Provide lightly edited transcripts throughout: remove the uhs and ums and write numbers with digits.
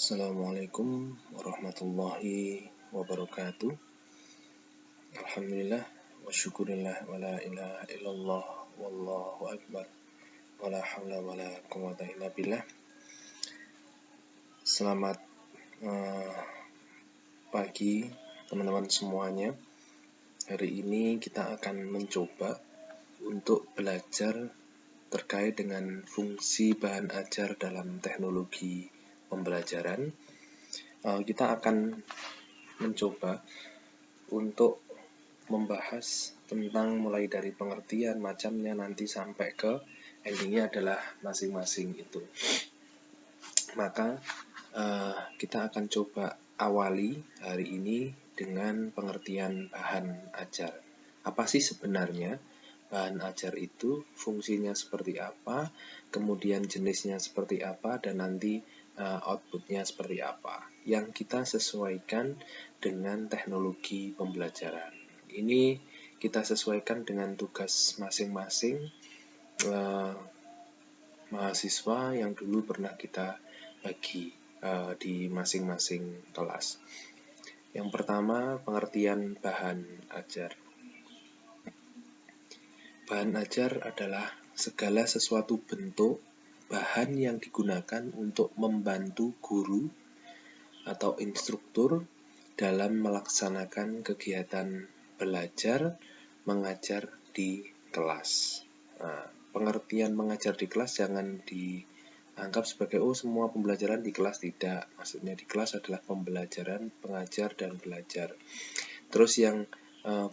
Assalamualaikum warahmatullahi wabarakatuh. Alhamdulillah wa syukurillah wa la ilaha illallah wallahu akbar wa la hawla wa la quwwata illa billah. Selamat pagi teman-teman semuanya. Hari ini kita akan mencoba untuk belajar terkait dengan fungsi bahan ajar dalam teknologi pembelajaran. Kita akan mencoba untuk membahas tentang mulai dari pengertian, macamnya, nanti sampai ke endingnya adalah masing-masing itu. Maka kita akan coba awali hari ini dengan pengertian bahan ajar. Apa sih sebenarnya bahan ajar itu, fungsinya seperti apa, kemudian jenisnya seperti apa, dan nanti outputnya seperti apa, yang kita sesuaikan dengan teknologi pembelajaran. Ini kita sesuaikan dengan tugas masing-masing mahasiswa yang dulu pernah kita bagi di masing-masing kelas. Yang pertama, pengertian bahan ajar. Bahan ajar adalah segala sesuatu bentuk bahan yang digunakan untuk membantu guru atau instruktur dalam melaksanakan kegiatan belajar mengajar di kelas. Pengertian mengajar di kelas jangan dianggap sebagai semua pembelajaran di kelas, tidak. Maksudnya di kelas adalah pembelajaran, pengajar, dan belajar. Terus yang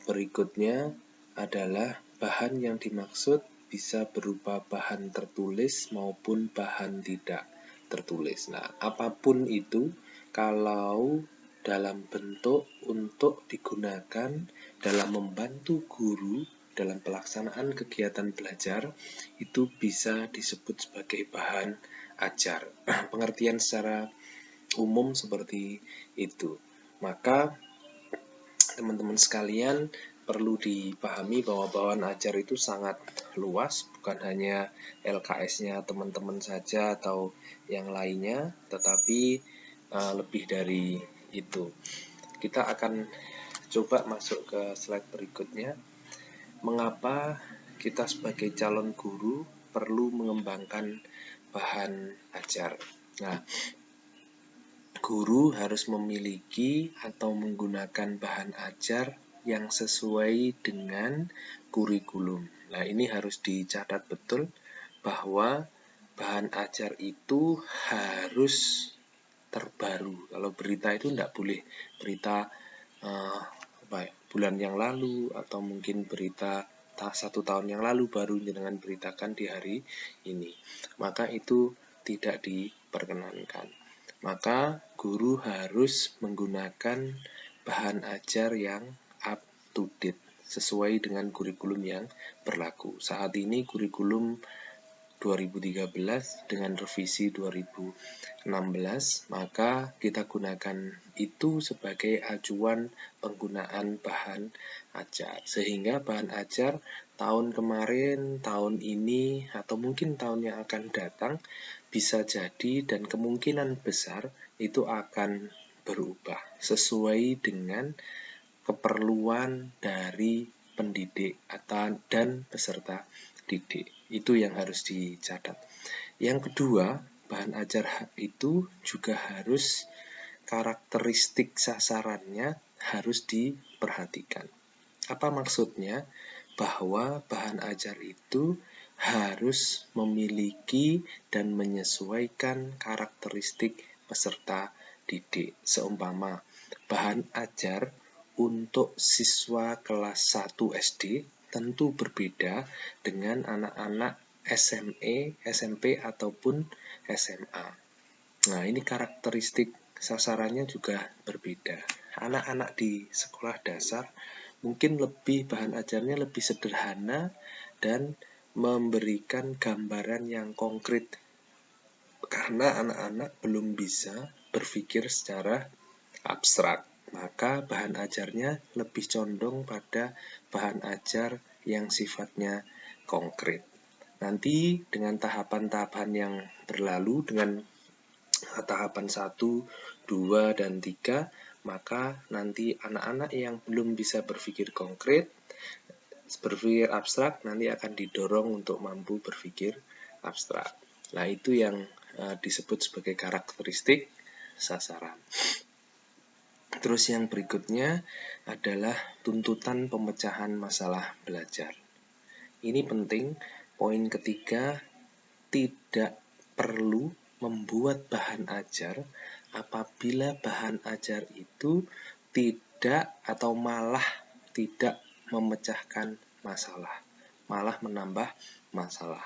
berikutnya adalah bahan yang dimaksud bisa berupa bahan tertulis maupun bahan tidak tertulis. Nah, apapun itu, kalau dalam bentuk untuk digunakan dalam membantu guru dalam pelaksanaan kegiatan belajar, itu bisa disebut sebagai bahan ajar. Pengertian secara umum seperti itu. Maka teman-teman sekalian perlu dipahami bahwa bahan ajar itu sangat luas, bukan hanya LKS-nya teman-teman saja atau yang lainnya, tetapi lebih dari itu. Kita akan coba masuk ke slide berikutnya. Mengapa kita sebagai calon guru perlu mengembangkan bahan ajar? Nah, guru harus memiliki atau menggunakan bahan ajar yang sesuai dengan kurikulum. Nah, ini harus dicatat betul bahwa bahan ajar itu harus terbaru. Kalau berita itu tidak boleh berita bulan yang lalu atau mungkin berita 1 tahun yang lalu baru dengan beritakan di hari ini. Maka itu tidak diperkenankan. Maka guru harus menggunakan bahan ajar yang up to date sesuai dengan kurikulum yang berlaku. Saat ini kurikulum 2013 dengan revisi 2016, maka kita gunakan itu sebagai acuan penggunaan bahan ajar. Sehingga bahan ajar tahun kemarin, tahun ini, atau mungkin tahun yang akan datang bisa jadi dan kemungkinan besar itu akan berubah sesuai dengan keperluan dari pendidik dan peserta didik. Itu yang harus dicatat. Yang kedua, bahan ajar itu juga harus karakteristik sasarannya harus diperhatikan. Apa maksudnya? Bahwa bahan ajar itu harus memiliki dan menyesuaikan karakteristik peserta didik. Seumpama bahan ajar untuk siswa kelas 1 SD tentu berbeda dengan anak-anak SMA, SMP, ataupun SMA. Nah, ini karakteristik sasarannya juga berbeda. Anak-anak di sekolah dasar mungkin bahan ajarnya lebih sederhana dan memberikan gambaran yang konkret karena anak-anak belum bisa berpikir secara abstrak. Maka bahan ajarnya lebih condong pada bahan ajar yang sifatnya konkret. Nanti dengan tahapan-tahapan yang berlalu, dengan tahapan 1, 2, dan 3, maka nanti anak-anak yang belum bisa berpikir konkret, berpikir abstrak, nanti akan didorong untuk mampu berpikir abstrak. Nah, itu yang disebut sebagai karakteristik sasaran. Terus yang berikutnya adalah tuntutan pemecahan masalah belajar. Ini penting, poin ketiga, tidak perlu membuat bahan ajar apabila bahan ajar itu tidak atau malah tidak memecahkan masalah, malah menambah masalah.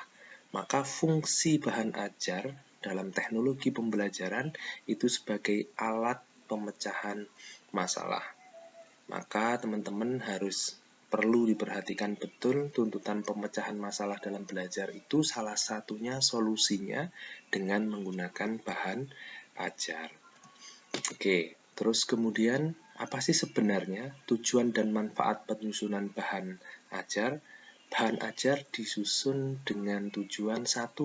Maka fungsi bahan ajar dalam teknologi pembelajaran itu sebagai alat pemecahan masalah. Maka teman-teman harus perlu diperhatikan betul tuntutan pemecahan masalah dalam belajar itu salah satunya solusinya dengan menggunakan bahan ajar. Oke, terus kemudian apa sih sebenarnya tujuan dan manfaat penyusunan bahan ajar? Bahan ajar disusun dengan tujuan 1,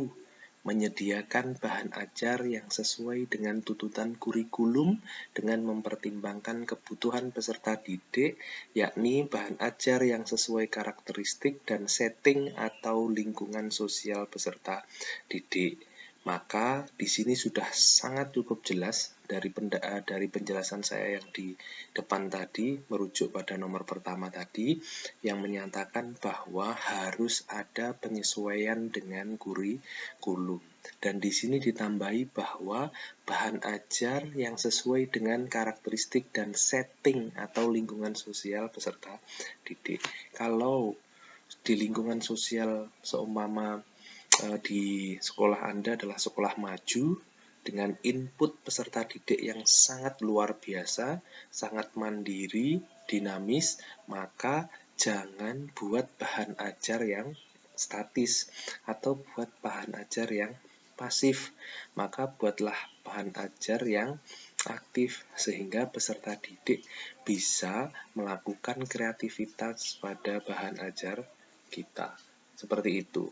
menyediakan bahan ajar yang sesuai dengan tuntutan kurikulum dengan mempertimbangkan kebutuhan peserta didik, yakni bahan ajar yang sesuai karakteristik dan setting atau lingkungan sosial peserta didik. Maka di sini sudah sangat cukup jelas dari penjelasan saya yang di depan tadi, merujuk pada nomor pertama tadi, yang menyatakan bahwa harus ada penyesuaian dengan kurikulum. Dan di sini ditambahi bahwa bahan ajar yang sesuai dengan karakteristik dan setting atau lingkungan sosial peserta didik. Kalau di lingkungan sosial seumpama di sekolah Anda adalah sekolah maju dengan input peserta didik yang sangat luar biasa, sangat mandiri, dinamis, maka jangan buat bahan ajar yang statis atau buat bahan ajar yang pasif, maka buatlah bahan ajar yang aktif sehingga peserta didik bisa melakukan kreativitas pada bahan ajar kita. Seperti itu.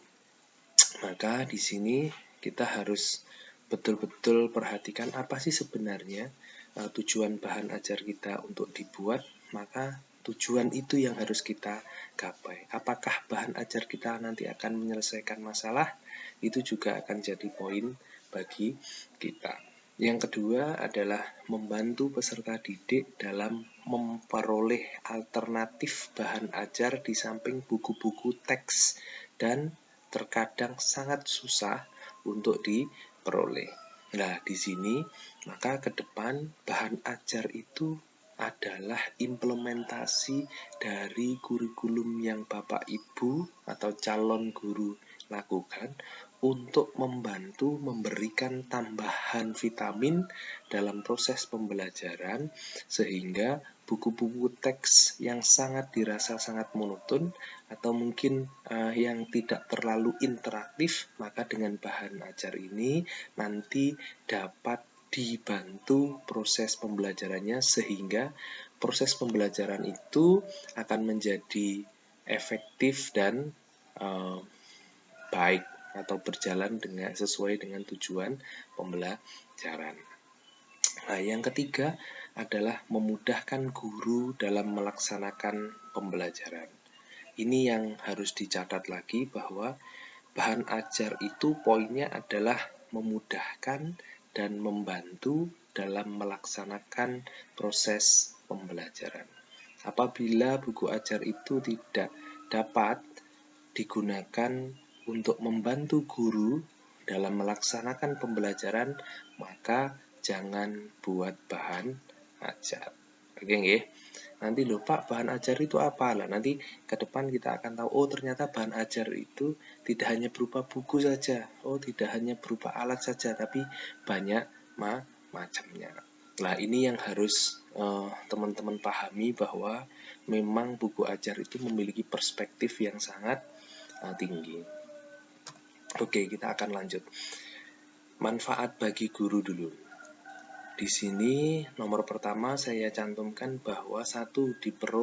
Maka di sini kita harus betul-betul perhatikan apa sih sebenarnya tujuan bahan ajar kita untuk dibuat, maka tujuan itu yang harus kita gapai. Apakah bahan ajar kita nanti akan menyelesaikan masalah? Itu juga akan jadi poin bagi kita. Yang kedua adalah membantu peserta didik dalam memperoleh alternatif bahan ajar di samping buku-buku teks dan terkadang sangat susah untuk diperoleh. Nah, di sini maka ke depan bahan ajar itu adalah implementasi dari kurikulum yang Bapak Ibu atau calon guru lakukan untuk membantu memberikan tambahan vitamin dalam proses pembelajaran sehingga buku-buku teks yang sangat dirasa sangat monoton atau mungkin yang tidak terlalu interaktif, maka dengan bahan ajar ini nanti dapat dibantu proses pembelajarannya sehingga proses pembelajaran itu akan menjadi efektif dan baik atau berjalan sesuai dengan tujuan pembelajaran. Nah, yang ketiga adalah memudahkan guru dalam melaksanakan pembelajaran. Ini yang harus dicatat lagi bahwa bahan ajar itu poinnya adalah memudahkan dan membantu dalam melaksanakan proses pembelajaran. Apabila buku ajar itu tidak dapat digunakan untuk membantu guru dalam melaksanakan pembelajaran, maka jangan buat bahan ajar. Oke, nggih. Nanti lho Pak, bahan ajar itu apa? Lah nanti ke depan kita akan tahu, oh ternyata bahan ajar itu tidak hanya berupa buku saja, oh tidak hanya berupa alat saja, tapi banyak macamnya. Nah, ini yang harus teman-teman pahami bahwa memang buku ajar itu memiliki perspektif yang sangat tinggi. Oke, kita akan lanjut. Manfaat bagi guru dulu. Di sini nomor pertama saya cantumkan bahwa 1, diperoleh